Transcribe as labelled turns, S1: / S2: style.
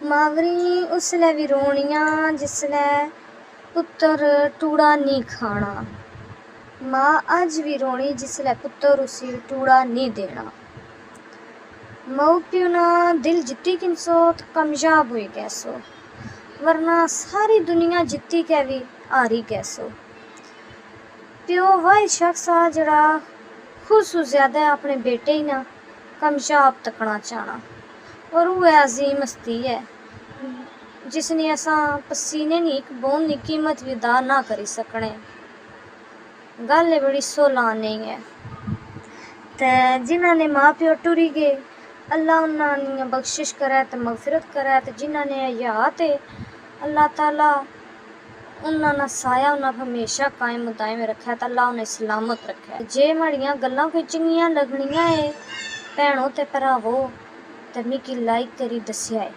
S1: Maori उसलै भी रोनियां जिसलै पुत्तर टूड़ा नहीं खाना। माँ अज भी रोनी जिसलै पुत्तर उसी टूड़ा नहीं देना। माऊ प्यो ना दिल जित्ती किनसो तो कामयाब हुई कैसो, वरना सारी दुनिया जित्ती के भी हारी कैसो। प्यो वह शख्स आ जड़ा खुद सु ज्यादा अपने बेटे ही ना कामयाब तकना चाहना, और वह अजीम हस्ती है जिसने असा पसीने नी एक बूंद नी कीमत भी अदा ना करी सकने। गल बड़ी सोलान नहीं है। ते जिन्हां ने माँ प्यो टुरी गए अल्लाह उन्हां बख्शिश करे ते मगफिरत करे, ते जिन्हां ने हयात है अल्लाह ताला उन्हां दा साया उन्हां पर हमेशा कायम दायम रखे, ते अल्लाह उन्हें सलामत रखे। जे माड़ियां गल्लां कोई चंगियां लगनियां है भैणों ते भरावो ते मिगी लाइक करी दस्सेआ है।